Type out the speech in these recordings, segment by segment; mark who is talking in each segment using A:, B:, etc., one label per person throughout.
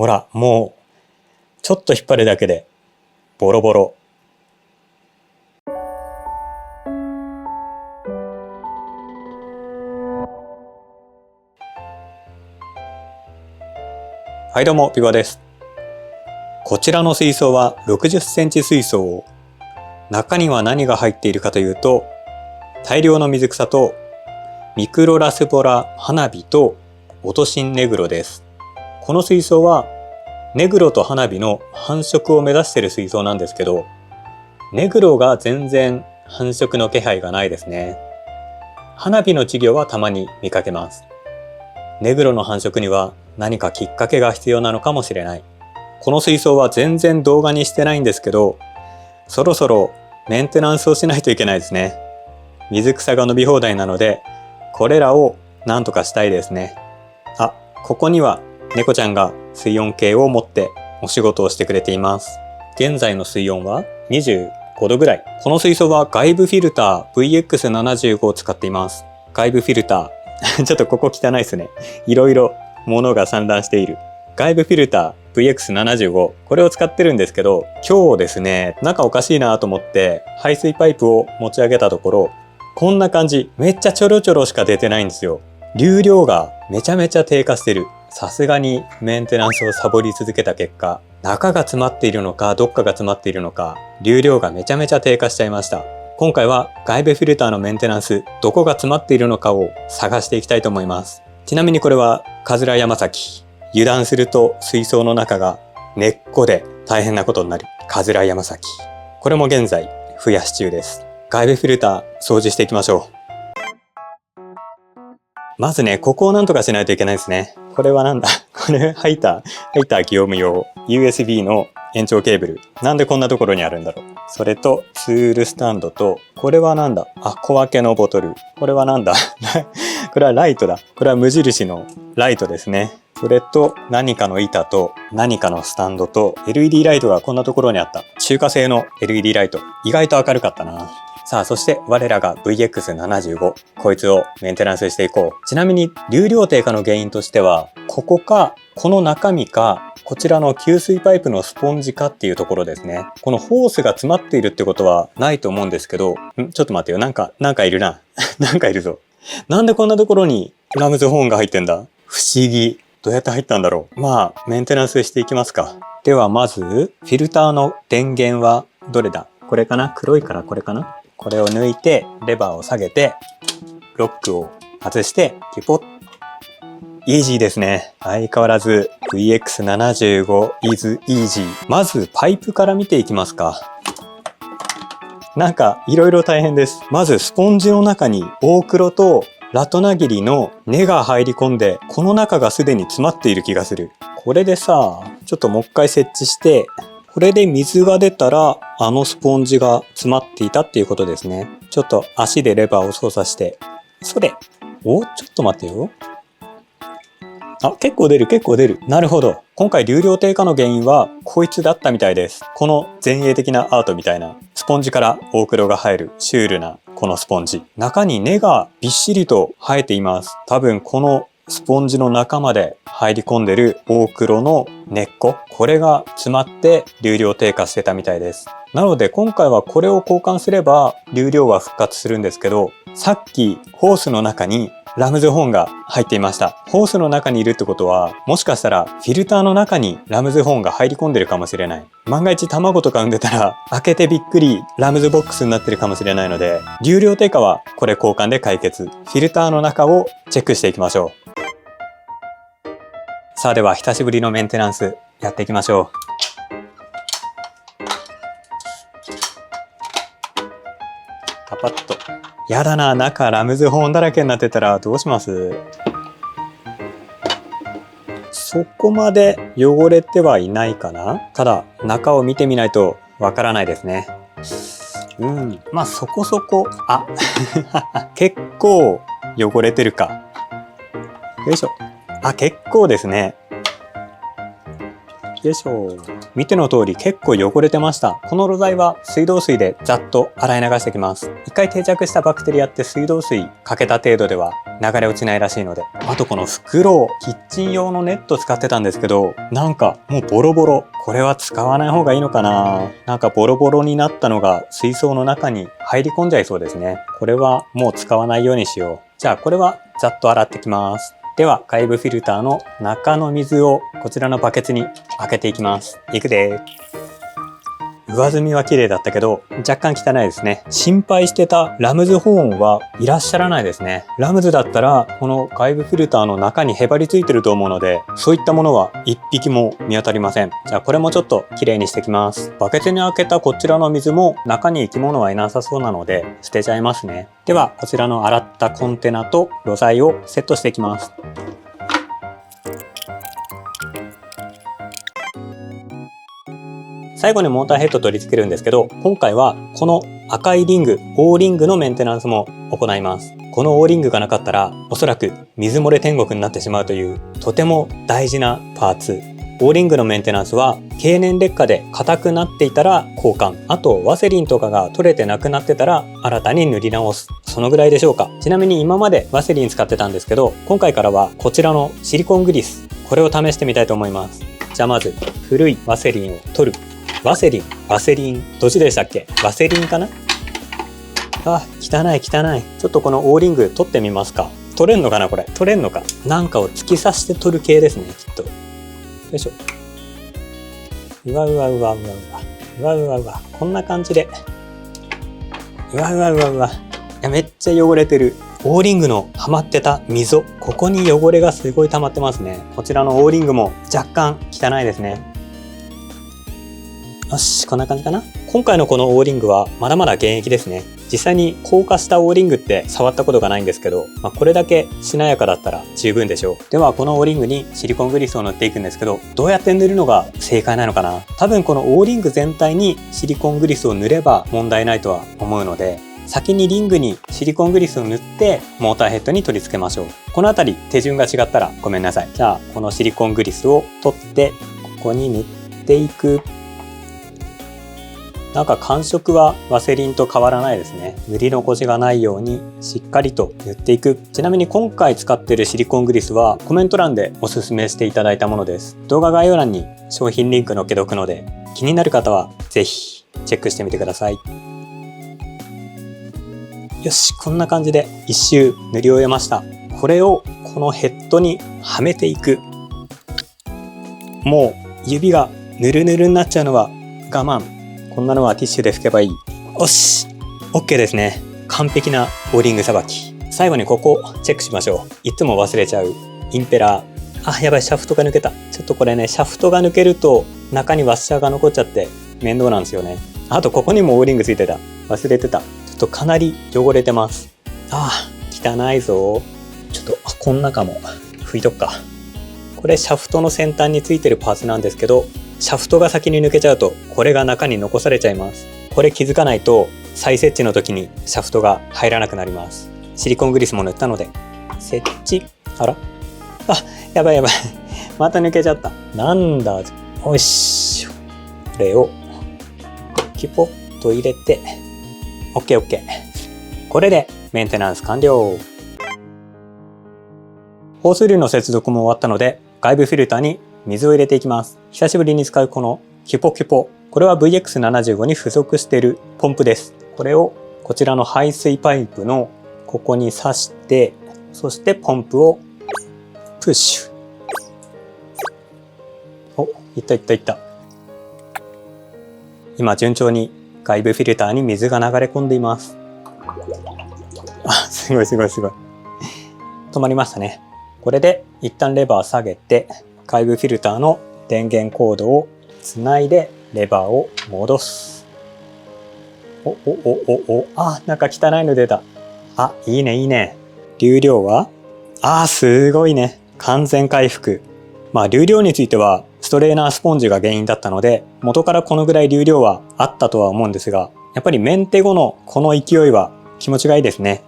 A: ほら、もう、ちょっと引っ張るだけで、ボロボロ。はいどうも、ビバです。こちらの水槽は60センチ水槽。中には何が入っているかというと、大量の水草とミクロラスボラ花火とオトシンネグロです。この水槽はネグロと花火の繁殖を目指している水槽なんですけど、ネグロが全然繁殖の気配がないですね。花火の稚魚はたまに見かけます。ネグロの繁殖には何かきっかけが必要なのかもしれない。この水槽は全然動画にしてないんですけど、そろそろメンテナンスをしないといけないですね。水草が伸び放題なので、これらを何とかしたいですね。あ、ここには猫ちゃんが水温計を持ってお仕事をしてくれています。現在の水温は25度ぐらい。この水槽は外部フィルター VX75 を使っています。外部フィルター。ちょっとここ汚いですね。いろいろ物が散乱している。外部フィルター VX75。これを使ってるんですけど、今日ですね、中おかしいなと思って排水パイプを持ち上げたところ、こんな感じ。めっちゃちょろちょろしか出てないんですよ。流量がめちゃめちゃ低下してる。さすがにメンテナンスをサボり続けた結果、中が詰まっているのかどっかが詰まっているのか、流量がめちゃめちゃ低下しちゃいました。今回は外部フィルターのメンテナンス、どこが詰まっているのかを探していきたいと思います。ちなみにこれはカズラヤマサキ。油断すると水槽の中が根っこで大変なことになるカズラヤマサキ。これも現在増やし中です。外部フィルター掃除していきましょう。まずね、ここをなんとかしないといけないですね。これはなんだこれハイター業務用 USB の延長ケーブル。なんでこんなところにあるんだろう。それとツールスタンドと、これはなんだ、小分けのボトル。これはなんだこれはライトだ。これは無印のライトですね。それと何かの板と何かのスタンドと LED ライトがこんなところにあった。中華製の LED ライト。意外と明るかったな。さあ、そして我らが VX75。こいつをメンテナンスしていこう。ちなみに流量低下の原因としては、ここか、この中身か、こちらの給水パイプのスポンジかっていうところですね。このホースが詰まっているってことはないと思うんですけど、ちょっと待ってよ。なんかいるな。なんかいるぞ。なんでこんなところにラムズホーンが入ってんだ？不思議。どうやって入ったんだろう。まあ、メンテナンスしていきますか。ではまず、フィルターの電源はどれだ？これかな？黒いからこれかな？これを抜いて、レバーを下げて、ロックを外して、ピポッ。イージーですね。相変わらず VX75 is easy。まずパイプから見ていきますか。なんかいろいろ大変です。まずスポンジの中に大黒とラトナギリの根が入り込んで、この中がすでに詰まっている気がする。これでさ、ちょっともう一回設置して、これで水が出たら、スポンジが詰まっていたっていうことですね。ちょっと足でレバーを操作して、それ。ちょっと待ってよ。結構出る。なるほど。今回流量低下の原因はこいつだったみたいです。この前衛的なアートみたいなスポンジから大黒が生えるシュールなこのスポンジ。中に根がびっしりと生えています。多分このスポンジの中まで入り込んでる大黒の根っこ。これが詰まって流量低下してたみたいです。なので今回はこれを交換すれば流量は復活するんですけど、さっきホースの中にラムズホーンが入っていました。ホースの中にいるってことは、もしかしたらフィルターの中にラムズホーンが入り込んでるかもしれない。万が一卵とか産んでたら、開けてびっくりラムズボックスになってるかもしれないので、流量低下はこれ交換で解決。フィルターの中をチェックしていきましょう。さあでは久しぶりのメンテナンスやっていきましょう。パパッと。やだな、中ラムズホーンだらけになってたらどうします？そこまで汚れてはいないかな？ただ中を見てみないとわからないですね。まあそこそこ、結構汚れてるか。よいしょ。結構ですね。よいしょ。見ての通り結構汚れてました。このろ材は水道水でざっと洗い流していきます。一回定着したバクテリアって水道水かけた程度では流れ落ちないらしいので。あとこの袋、キッチン用のネット使ってたんですけど、なんかもうボロボロ。これは使わない方がいいのかな。なんかボロボロになったのが水槽の中に入り込んじゃいそうですね。これはもう使わないようにしよう。じゃあこれはざっと洗ってきます。では外部フィルターの中の水をこちらのバケツに開けていきます。いくでー。上澄みは綺麗だったけど若干汚いですね。心配してたラムズ保温はいらっしゃらないですね。ラムズだったらこの外部フィルターの中にへばりついてると思うので、そういったものは一匹も見当たりません。じゃあこれもちょっと綺麗にしてきます。バケツに開けたこちらの水も中に生き物はいなさそうなので捨てちゃいますね。ではこちらの洗ったコンテナとろ材をセットしていきます。最後にモーターヘッド取り付けるんですけど、今回はこの赤いリング、Oリングのメンテナンスも行います。この Oリングがなかったらおそらく水漏れ天国になってしまうというとても大事なパーツ。Oリングのメンテナンスは経年劣化で硬くなっていたら交換、あとワセリンとかが取れてなくなってたら新たに塗り直す、そのぐらいでしょうか。ちなみに今までワセリン使ってたんですけど、今回からはこちらのシリコングリス、これを試してみたいと思います。じゃあまず古いワセリンを取る。ワセリン、どっちでしたっけ？ワセリンかな？あ、汚い。ちょっとこの Oリング取ってみますか。取れんのかなこれ。取れんのか。なんかを突き刺して取る系ですね、きっと。よいしょ。うわ。こんな感じで。うわ。いや、めっちゃ汚れてる。Oリングの溜まってた溝。ここに汚れがすごい溜まってますね。こちらの Oリングも若干汚いですね。よし、こんな感じかな。今回のこの Oリングはまだまだ現役ですね。実際に硬化した Oリングって触ったことがないんですけど、これだけしなやかだったら十分でしょう。ではこの Oリングにシリコングリスを塗っていくんですけど、どうやって塗るのが正解なのかな。多分この Oリング全体にシリコングリスを塗れば問題ないとは思うので、先にリングにシリコングリスを塗ってモーターヘッドに取り付けましょう。このあたり手順が違ったらごめんなさい。じゃあこのシリコングリスを取ってここに塗っていく。なんか感触はワセリンと変わらないですね。塗り残しがないようにしっかりと塗っていく。ちなみに今回使っているシリコングリスはコメント欄でおすすめしていただいたものです。動画概要欄に商品リンク載っけておくので、気になる方はぜひチェックしてみてください。よし、こんな感じで一周塗り終えました。これをこのヘッドにはめていく。もう指がヌルヌルになっちゃうのは我慢。こんなのはティッシュで拭けばいい。よし OK ですね。完璧なOリングさばき。最後にここチェックしましょう。いつも忘れちゃうインペラー。あ、やばい、シャフトが抜けた。ちょっとこれね、シャフトが抜けると中にワッシャーが残っちゃって面倒なんですよね。あとここにもOリングついてた。忘れてた。ちょっとかなり汚れてます。あー、汚いぞ。ちょっとこんなかも拭いとくか。これシャフトの先端についてるパーツなんですけど、シャフトが先に抜けちゃうとこれが中に残されちゃいます。これ気づかないと再設置の時にシャフトが入らなくなります。シリコングリスも塗ったので設置。あら、あ、やばいまた抜けちゃった。なんだ。よし、これをキポッと入れて OK。 これでメンテナンス完了。ホース流の接続も終わったので外部フィルターに水を入れていきます。久しぶりに使うこのキュポキュポ。これは VX75 に付属しているポンプです。これをこちらの排水パイプのここに挿して、そしてポンプをプッシュ。お、いった。今順調に外部フィルターに水が流れ込んでいます。あ、すごい。止まりましたね。これで一旦レバー下げて、外部フィルターの電源コードをつないでレバーを戻す。あ、なんか汚いの出た。あ、いいね。流量はすごいね。完全回復。流量についてはストレーナースポンジが原因だったので、元からこのぐらい流量はあったとは思うんですが、やっぱりメンテ後のこの勢いは気持ちがいいですね。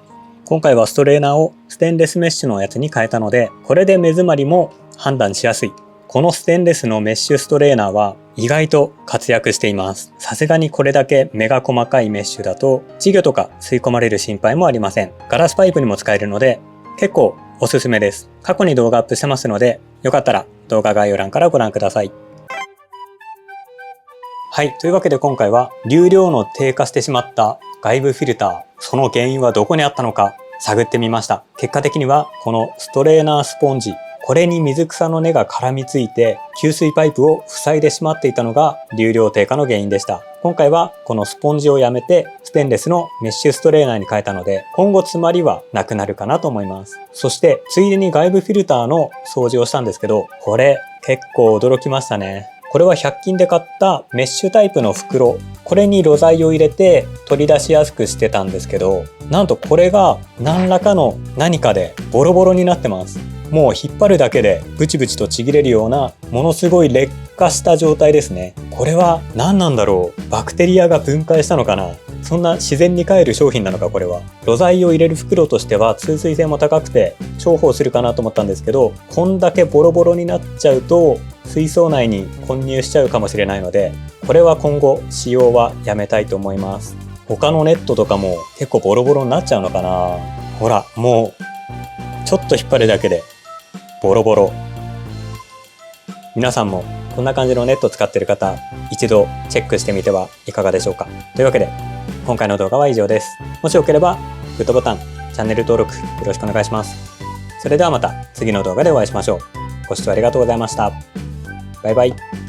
A: 今回はストレーナーをステンレスメッシュのやつに変えたので、これで目詰まりも判断しやすい。このステンレスのメッシュストレーナーは意外と活躍しています。さすがにこれだけ目が細かいメッシュだと稚魚とか吸い込まれる心配もありません。ガラスパイプにも使えるので結構おすすめです。過去に動画アップしてますので、よかったら動画概要欄からご覧ください。はい。というわけで今回は流量の低下してしまった外部フィルター、その原因はどこにあったのか探ってみました。結果的にはこのストレーナースポンジ、これに水草の根が絡みついて給水パイプを塞いでしまっていたのが流量低下の原因でした。今回はこのスポンジをやめてステンレスのメッシュストレーナーに変えたので、今後詰まりはなくなるかなと思います。そしてついでに外部フィルターの掃除をしたんですけど、これ結構驚きましたね。これは100均で買ったメッシュタイプの袋、これにろ材を入れて取り出しやすくしてたんですけど、なんとこれが何らかの何かでボロボロになってます。もう引っ張るだけでブチブチとちぎれるようなものすごい劣化した状態ですね。これは何なんだろう。バクテリアが分解したのかな。そんな自然に帰る商品なのかこれは。ろ材を入れる袋としては通水性も高くて重宝するかなと思ったんですけど、こんだけボロボロになっちゃうと水槽内に混入しちゃうかもしれないので、これは今後使用はやめたいと思います。他のネットとかも結構ボロボロになっちゃうのかな。ほら、もうちょっと引っ張るだけでボロボロ。皆さんもこんな感じのネット使ってる方、一度チェックしてみてはいかがでしょうか。というわけで今回の動画は以上です。もしよければグッドボタン、チャンネル登録よろしくお願いします。それではまた次の動画でお会いしましょう。ご視聴ありがとうございました。バイバイ。